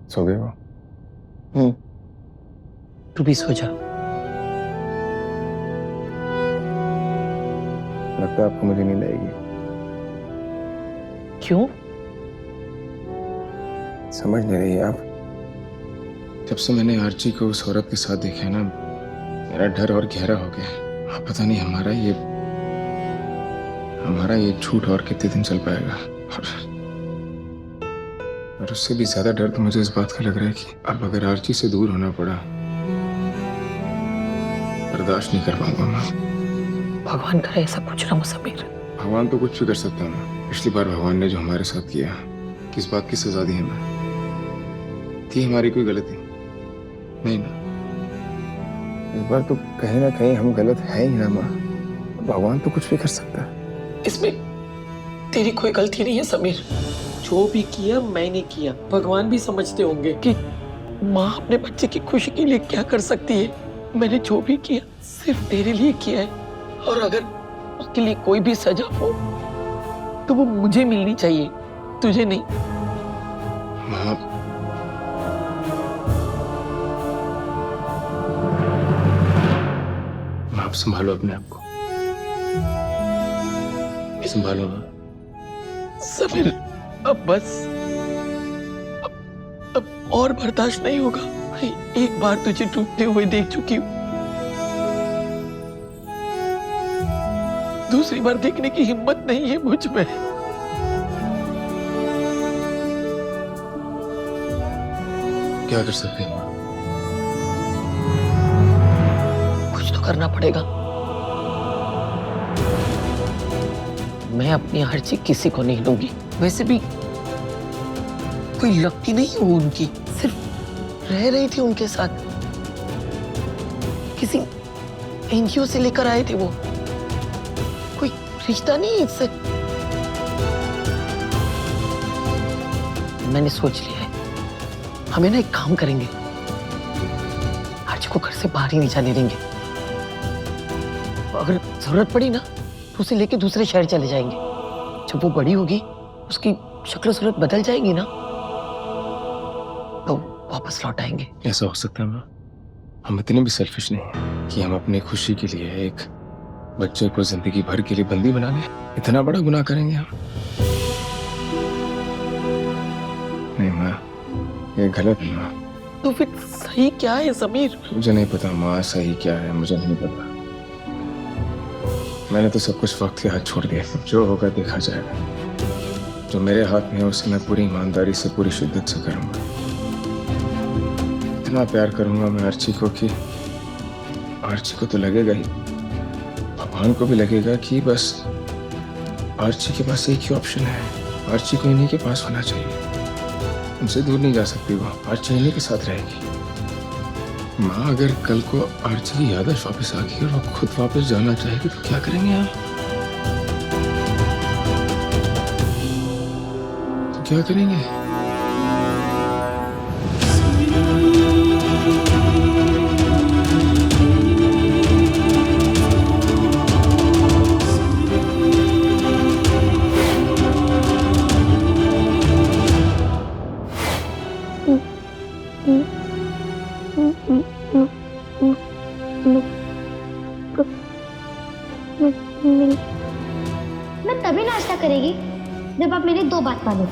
सो गए वो? तू भी सो जा। लगता है आपको मुझे नींद आएगी। क्यों? समझ नहीं रही आप। जब से मैंने आर्ची को उस औरत के साथ देखा ना, मेरा डर और गहरा हो गया। आप पता नहीं हमारा ये झूठ और कितने दिन चल पाएगा। और उससे भी ज्यादा डर तो मुझे इस बात का लग रहा है कि अब अगर आर्ची से दूर होना पड़ा, बर्दाश्त नहीं कर पाऊंगा मैं। भगवान करे ऐसा कुछ ना हो समीर। भगवान तो कुछ भी कर सकता है ना। पिछली बार भगवान ने जो हमारे साथ किया, किस बात की सजा दी हमें? थी हमारी कोई गलती? नहीं ना। इस बार तो कहीं ना कहीं हम गलत हैं ही ना माँ। भगवान तो कुछ भी कर सकता है। इसमें तेरी कोई गलती नहीं है समीर। जो भी किया मैंने किया। भगवान भी समझते होंगे कि माँ अपने बच्चे की खुशी के लिए क्या कर सकती है। मैंने जो भी किया सिर्फ तेरे लिए किया है, और अगर उसके लिए कोई भी सजा हो तो वो मुझे मिलनी चाहिए, तुझे नहीं। माँ, आप संभालो अपने आप को, संभालो माँ। समीर अब बस, अब और बर्दाश्त नहीं होगा। भाई एक बार तुझे टूटते हुए देख चुकी हूँ, दूसरी बार देखने की हिम्मत नहीं है मुझ में। क्या कर सकते हैं माँ? कुछ तो करना पड़ेगा। मैं अपनी आर्ची किसी को नहीं लूंगी। वैसे भी कोई लगती नहीं हूँ उनकी, सिर्फ रह रही थी उनके साथ। किसी एनजीओ से लेकर आए थे वो, कोई रिश्ता नहीं है इससे। मैंने सोच लिया है, हमें ना एक काम करेंगे, आर्ची को घर से बाहर ही नहीं जाने देंगे। अगर जरूरत पड़ी ना तो उसे लेके दूसरे शहर चले जाएंगे। जब वो बड़ी होगी, उसकी शक्ल सूरत बदल जाएगी ना, तो वापस लौट आएंगे। ऐसा हो सकता है माँ? हम इतने भी सेल्फिश नहीं हैं कि हम अपनी खुशी के लिए एक बच्चे को जिंदगी भर के लिए बंदी बना लें। इतना बड़ा गुनाह करेंगे हम? नहीं माँ, ये गलत है माँ। तो फिर सही क्या है समीर? मुझे नहीं पता माँ, सही क्या है मुझे नहीं पता। मैंने तो सब कुछ वक्त के हाथ छोड़ दिया। जो होगा देखा जाएगा। जो मेरे हाथ में है उसे मैं पूरी ईमानदारी से, पूरी शिद्दत से करूंगा। इतना प्यार करूंगा मैं आर्ची को कि आर्ची को तो लगेगा ही, भगवान को भी लगेगा कि बस आर्ची के पास एक ही ऑप्शन है। आर्ची को इन्हीं के पास होना चाहिए। उनसे दूर नहीं जा सकती वो। आर्ची इन्हीं के साथ रहेगी। माँ, अगर कल को आर्ची की याददाश्त वापस आ गई और वो खुद वापस जाना चाहेगी तो क्या करेंगे आप? तो क्या करेंगे? मैं तभी नाश्ता करेगी जब आप मेरी दो बात मानो।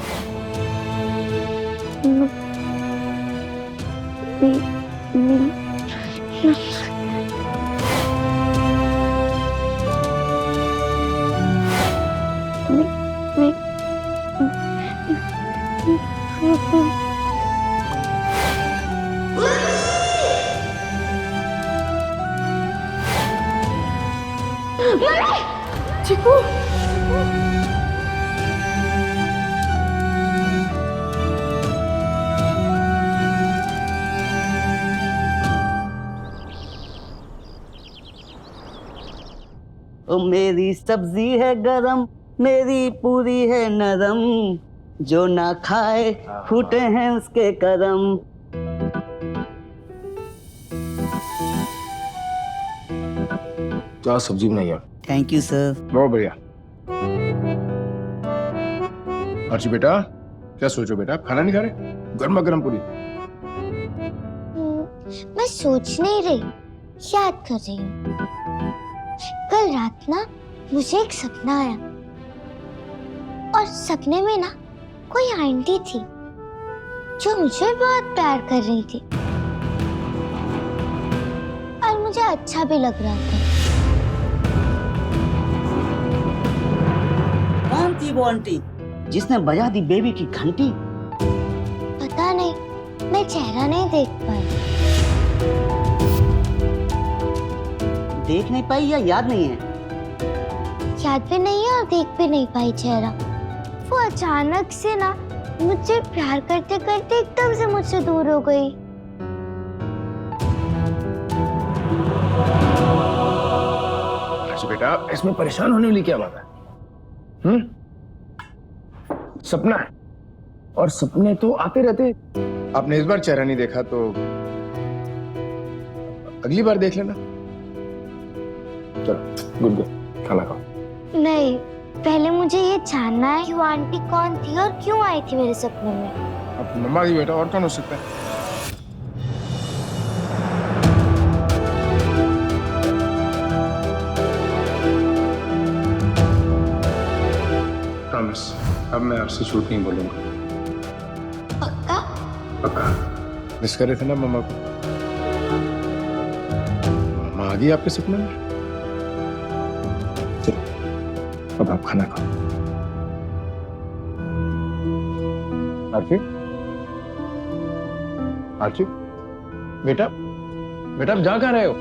चिकू, ओ मेरी सब्जी है गरम, मेरी पूरी है नरम, जो ना खाए फूटे हैं उसके करम। क्या सब्जी बनाई है? Thank you sir. बहुत बढ़िया। आर्ची बेटा, क्या सोचो बेटा, खाना नहीं खा रहे? गर्मा गर्म पूरी। सोच नहीं रही, याद कर रही हूँ। कल रात ना मुझे एक सपना आया और सपने में ना कोई आंटी थी जो मुझे बहुत प्यार कर रही थी और मुझे अच्छा भी लग रहा था। कौन थी वो आंटी जिसने बजा दी बेबी की घंटी? पता नहीं, मैं चेहरा नहीं देख पाई। देख नहीं पाई या याद नहीं है? याद भी नहीं है और देख भी नहीं पाई चेहरा। वो अचानक से ना मुझसे प्यार करते करते एकदम से मुझसे दूर हो गई। अच्छा बेटा, इसमें परेशान होने वाली क्या बात है? सपना है और सपने तो आते रहते। आपने इस बार चेहरा नहीं देखा तो अगली बार देख लेना। चलो गुड गुड, खाना खाओ। नहीं, पहले मुझे ये जानना है कि वो आंटी कौन थी और क्यों आई थी मेरे सपने में। अब मम्मा की बेटा और कौन हो सकता है? प्रॉमिस, अब मैं आपसे झूठ नहीं बोलूंगा। पक्का? पक्का। मिस कर रहे थे ना मम्मा को? मम्मा आ गई आपके सपने में? चलो अब आप खाना खाओ। आरती, आरती, बेटा बेटा आप जा कहाँ रहे हो?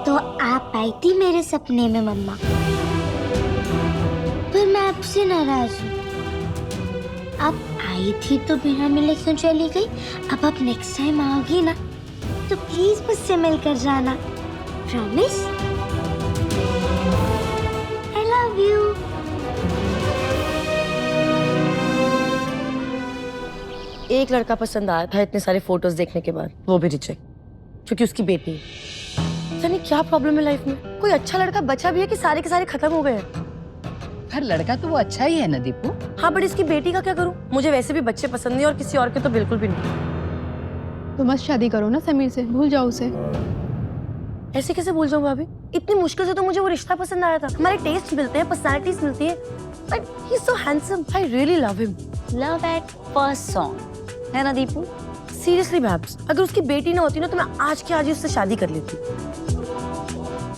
तो आप आई थी मेरे सपने में मम्मा, पर मैं आपसे नाराज हूँ। आप आई थी तो बिना मिले क्यों चली गई? अब आप नेक्स्ट टाइम आओगी ना तो प्लीज मुझसे मिलकर जाना। प्रॉमिस? I love you. एक लड़का पसंद आया था इतने सारे फोटोज देखने के बाद, वो भी रिजेक्ट, क्योंकि उसकी बेटी है। पता नहीं क्या प्रॉब्लम है लाइफ में। कोई अच्छा लड़का बचा भी है कि सारे के सारे खत्म हो गए हैं? हर लड़का तो वो अच्छा ही है ना दीपू। हाँ, बट इसकी बेटी का क्या करूं? मुझे वैसे भी बच्चे पसंद नहीं और किसी और के तो बिल्कुल भी नहीं। तो मत शादी करो ना समीर से, भूल जाओ उसे। ऐसे कैसे भूल जाऊं भाभी? इतनी मुश्किल से तो मुझे वो रिश्ता पसंद आया था। हमारे टेस्ट मिलते हैं, पर्सनालिटीज मिलती है, but he is so handsome. I really love him. Love at first song है ना दीपू? सीरियसली मैब्स, अगर उसकी बेटी ना होती ना तो मैं आज के आज ही उससे शादी कर लेती।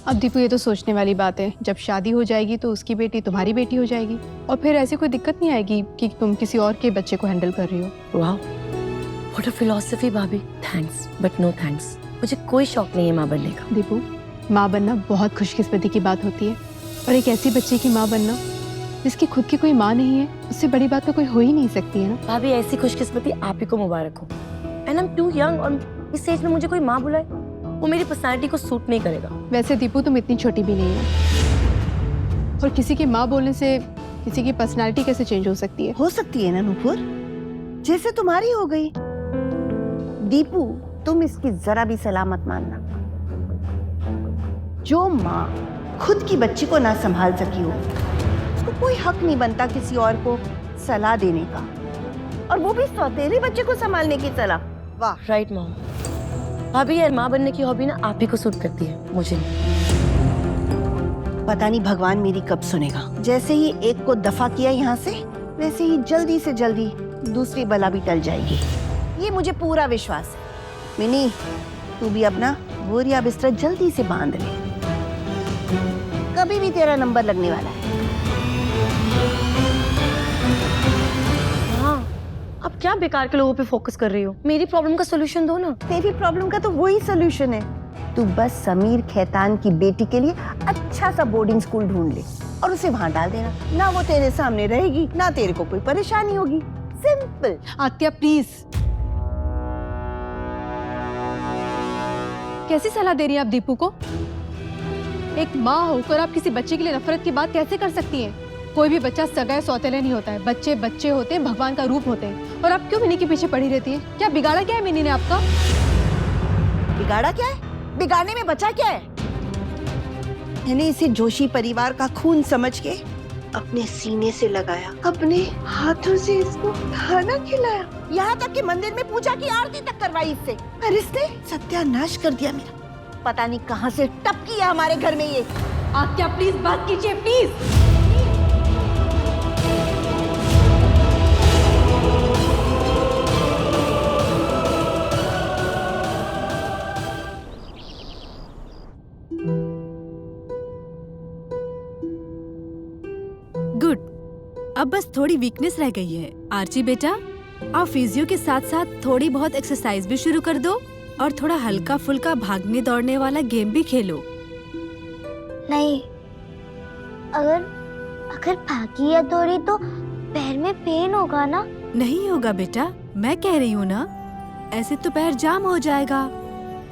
अब दीपू ये तो सोचने वाली बात है, जब शादी हो जाएगी तो उसकी बेटी तुम्हारी बेटी हो जाएगी और फिर ऐसी कोई दिक्कत नहीं आएगी कि तुम किसी और के बच्चे को हैंडल कर रही हो। वाह, व्हाट अ फिलॉसफी भाभी। Thanks but no thanks. मुझे कोई शौक नहीं है माँ बनने का। दीपू, माँ बनना बहुत खुशकिस्मती की बात होती है और एक ऐसी बच्चे की माँ बनना जिसकी खुद की कोई माँ नहीं है, उससे बड़ी बात तो कोई हो ही नहीं सकती है ना। भाभी, ऐसी खुशकिस्मती आप ही को मुबारक हो। And I am too young, और इस एज में मुझे कोई माँ बुलाए वो मेरी पर्सनालिटी को सूट नहीं करेगा। वैसे दीपू तुम इतनी छोटी भी नहीं हो, और किसी की माँ बोलने से किसी की पर्सनालिटी कैसे चेंज हो सकती है? हो सकती है ना नूपुर, जैसे तुम्हारी हो गई। दीपू, तुम इसकी जरा भी सलाह मत मानना। जो माँ खुद की बच्ची को ना संभाल सकी हो, उसको कोई हक नहीं बनता किसी और को सलाह देने का, और वो भी सौतेले बच्चे को संभालने की सलाह। वाह। Right mom. भाभी, यार माँ बनने की हॉबी ना आप ही को सूट करती है, मुझे नहीं। पता नहीं भगवान मेरी कब सुनेगा। जैसे ही एक को दफा किया यहाँ से, वैसे ही जल्दी से जल्दी दूसरी बला भी टल जाएगी, ये मुझे पूरा विश्वास है। मिनी, तू भी अपना बोरिया बिस्तर जल्दी से बांध ले, कभी भी तेरा नंबर लगने वाला है। हाँ, अब क्या बेकार के लोगों पे फोकस कर रही हो? मेरी प्रॉब्लम का सोल्यूशन दो ना। तेरी प्रॉब्लम का तो वही सोल्यूशन है। तू बस समीर खैतान की बेटी के लिए अच्छा सा बोर्डिंग स्कूल ढूंढ ले और उसे वहां डाल देना। ना वो तेरे सामने रहेगी, ना तेरे को कोई परेशानी होगी। सिंपल। आत्या प्लीज, कैसी सलाह दे रही हैं आप दीपू को? एक माँ होकर आप किसी बच्चे के लिए नफरत की बात कैसे कर सकती हैं? कोई भी बच्चा सगा सौतेला नहीं होता है, बच्चे बच्चे होते हैं, भगवान का रूप होते हैं। और आप क्यों मिनी के पीछे पड़ी रहती है? क्या बिगाड़ा क्या है मिनी ने आपका? बिगाड़ा क्या है? बिगाड़ने में बचा क्या है? मैंने इसे जोशी परिवार का खून समझ के अपने सीने से लगाया, अपने हाथों से इसको खाना खिलाया, यहाँ तक कि मंदिर में पूजा की आरती तक करवाई इससे। और इसने सत्यानाश कर दिया मेरा। पता नहीं कहाँ से टप किया हमारे घर में ये। आप क्या प्लीज बात कीजिए, प्लीज। गुड, अब बस थोड़ी वीकनेस रह गई है। आर्ची बेटा, आप फिजियो के साथ साथ थोड़ी बहुत एक्सरसाइज भी शुरू कर दो और थोड़ा हल्का फुल्का भागने दौड़ने वाला गेम भी खेलो। नहीं, अगर भागी या दौड़ी तो पैर में पेन होगा ना? नहीं होगा बेटा, मैं कह रही हूँ ना, ऐसे तो पैर जाम हो जाएगा।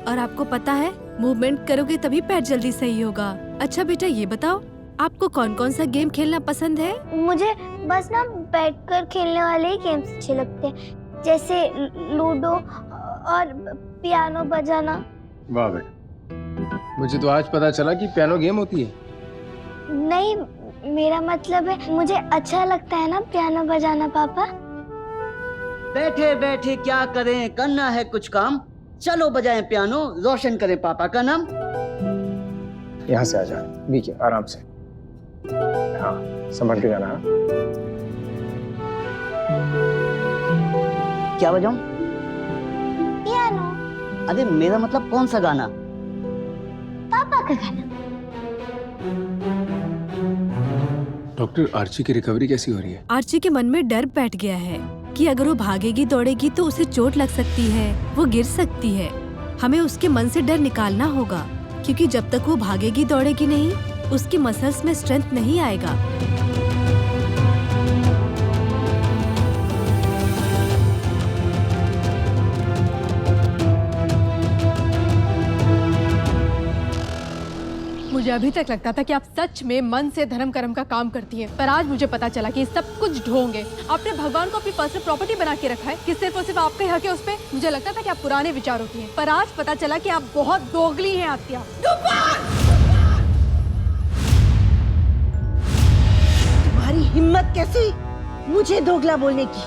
और आपको पता है, मूवमेंट करोगे तभी पैर जल्दी सही होगा। अच्छा बेटा, ये बताओ, आपको कौन कौन सा गेम खेलना पसंद है? मुझे बस ना बैठकर खेलने वाले ही गेम्स अच्छे लगते हैं, जैसे लूडो और पियानो बजाना। वाह बेटा, मुझे तो आज पता चला कि पियानो गेम होती है। नहीं, मेरा मतलब है मुझे अच्छा लगता है ना पियानो बजाना पापा। बैठे बैठे क्या करें, करना है कुछ काम। चलो बजाएं पियानो, रोशन करें पापा का नाम। यहाँ से आ जा, बीके आराम से। हाँ, संभल के जाना। क्या बजाऊं? पियानो। अरे मेरा मतलब कौन सा गाना? पापा का गाना। डॉक्टर, आर्ची की रिकवरी कैसी हो रही है? आर्ची के मन में डर बैठ गया है कि अगर वो भागेगी दौड़ेगी तो उसे चोट लग सकती है, वो गिर सकती है। हमें उसके मन से डर निकालना होगा, क्योंकि जब तक वो भागेगी दौड़ेगी नहीं, उसकी मसल्स में स्ट्रेंथ नहीं आएगा। मुझे अभी तक लगता था कि आप सच में मन से धर्म कर्म का काम करती हैं, पर आज मुझे पता चला कि ये सब कुछ ढोंग है। आपने भगवान को अपनी पर्सनल प्रॉपर्टी बना के रखा है कि सिर्फ और सिर्फ आपका ही हक है उस पे। मुझे लगता था कि आप पुराने विचारों की हैं, पर आज पता चला कि आप बहुत दोगली हैं आत्या। तुम्हारी हिम्मत कैसी मुझे दोगला बोलने की?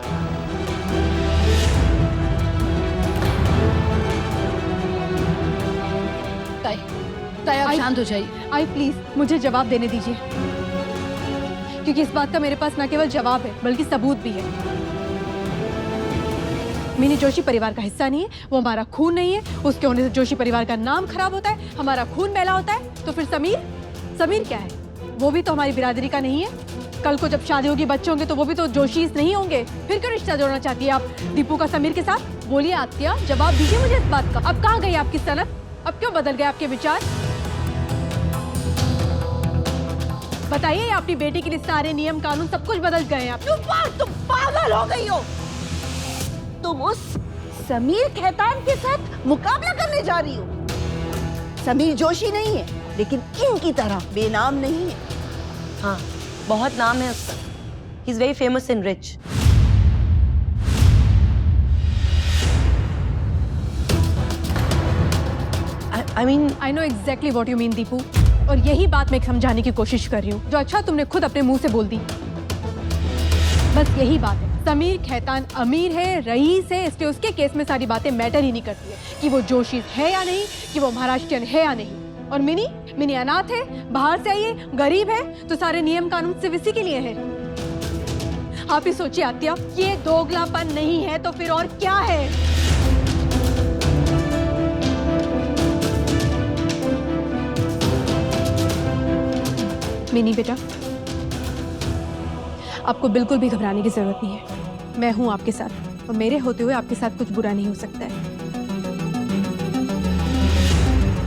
ताई, आप शांत हो जाइए। आई प्लीज, मुझे जवाब देने दीजिए, क्योंकि इस बात का मेरे पास न केवल जवाब है बल्कि सबूत भी है। मिनी जोशी परिवार का हिस्सा नहीं है, वो हमारा खून नहीं है। उसके होने से जोशी परिवार का नाम खराब होता है, हमारा खून मैला होता है। तो फिर समीर क्या है? वो भी तो हमारी बिरादरी का नहीं है। कल को जब शादी होगी, बच्चे होंगे, तो वो भी तो जोशीस नहीं होंगे। फिर क्यों रिश्ता जोड़ना चाहती है आप दीपू का समीर के साथ? बोलिए आत्या, जवाब दीजिए मुझे इस बात का। अब कहाँ गई आपकी सनत? अब क्यों बदल गए आपके विचार? बताइए, अपनी बेटी के लिए सारे नियम कानून सब कुछ बदल गए हैं आप। तुम पागल हो गई हो। तुम उस समीर खेतान के साथ मुकाबला करने जा रही हो। समीर जोशी नहीं है, लेकिन इनकी तरह बेनाम नहीं है। हाँ, बहुत नाम है उसका। He is very famous in rich. I know exactly what you mean, Deepu. और यही बात मैं समझाने की कोशिश कर रही हूँ, जो अच्छा तुमने खुद अपने मुंह से बोल दी। बस यही बात है। समीर खेतान अमीर है, रईस है, इसलिए उसके केस में सारी बातें मैटर ही नहीं करती है कि वो जोशी है या नहीं, कि वो महाराष्ट्रियन है या नहीं। और मिनी अनाथ है, बाहर से आई है, गरीब है, तो सारे नियम कानून सिर्फ इसी के लिए है। आप ही सोचिए आत्या, ये दोगलापन नहीं है तो फिर और क्या है? मिनी बेटा, आपको बिल्कुल भी घबराने की जरूरत नहीं है। मैं हूं आपके साथ, और मेरे होते हुए आपके साथ कुछ बुरा नहीं हो सकता है।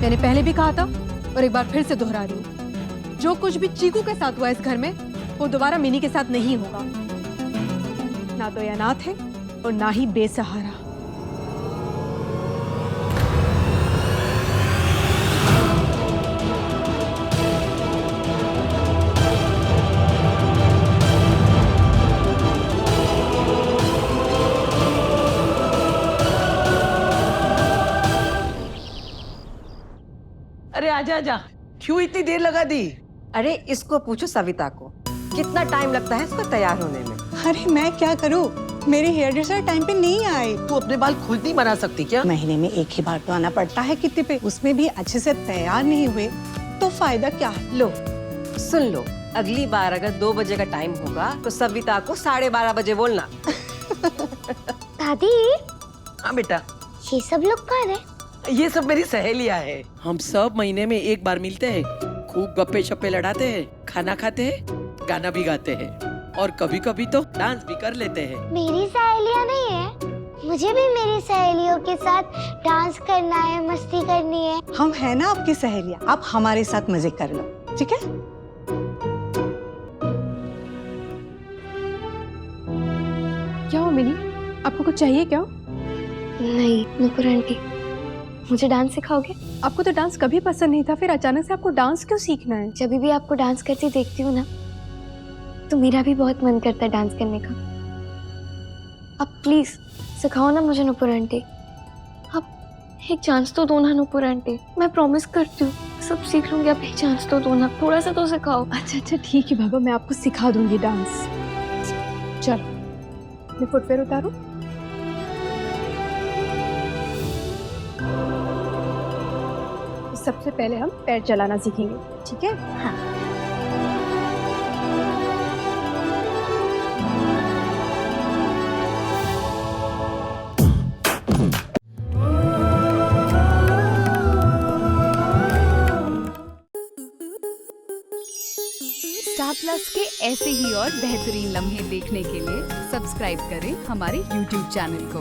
मैंने पहले भी कहा था और एक बार फिर से दोहरा रही हूं, जो कुछ भी चीकू के साथ हुआ इस घर में, वो दोबारा मिनी के साथ नहीं होगा। ना तो ये अनाथ है और ना ही बेसहारा। आजा आजा। क्यों इतनी देर लगा दी? अरे इसको पूछो सविता को, कितना टाइम लगता है इसको तैयार होने में। अरे मैं क्या करूं, मेरे हेयर ड्रेसर टाइम पे नहीं आए। तू अपने बाल खुद नहीं बना सकती क्या? महीने में एक ही बार तो आना पड़ता है कितने पे, उसमें भी अच्छे से तैयार नहीं हुए तो फायदा क्या है। लो सुन लो, अगली बार अगर 2 बजे का टाइम होगा तो सविता को 12:30 बजे बोलना। दादी, हाँ बेटा, ये सब लोग कौन है? ये सब मेरी सहेलियां हैं। हम सब महीने में एक बार मिलते हैं, खूब गप्पे शप्पे लड़ाते हैं, खाना खाते हैं, गाना भी गाते हैं और कभी कभी तो डांस भी कर लेते हैं। मेरी सहेलियां नहीं है, मुझे भी मेरी सहेलियों के साथ डांस करना है, मस्ती करनी है। हम है ना आपकी सहेलियां, आप हमारे साथ मजे कर लो, ठीक है? क्या हो मिनी, आपको कुछ चाहिए क्या? नहीं नुपुर आंटी, मुझे डांस सिखाओगे? आपको तो डांस कभी पसंद नहीं था, फिर अचानक से आपको डांस क्यों सीखना है? जब भी आपको डांस करती देखती हूँ ना, तो मेरा भी बहुत मन करता है डांस करने का। अब प्लीज सिखाओ ना मुझे नुपुर आंटी। अब एक चांस तो दो ना नुपुर आंटी, मैं प्रॉमिस करती हूँ सब सीख लूंगी। अब एक चांस तो दो ना, थोड़ा सा तो सिखाओ। अच्छा ठीक है बाबा, मैं आपको सिखा दूंगी डांस। चलो मैं फुटवेयर उतारूं? सबसे पहले हम पैर चलाना सीखेंगे, ठीक है? हाँ। स्टार प्लस के ऐसे ही और बेहतरीन लम्हे देखने के लिए सब्सक्राइब करें हमारे YouTube चैनल को।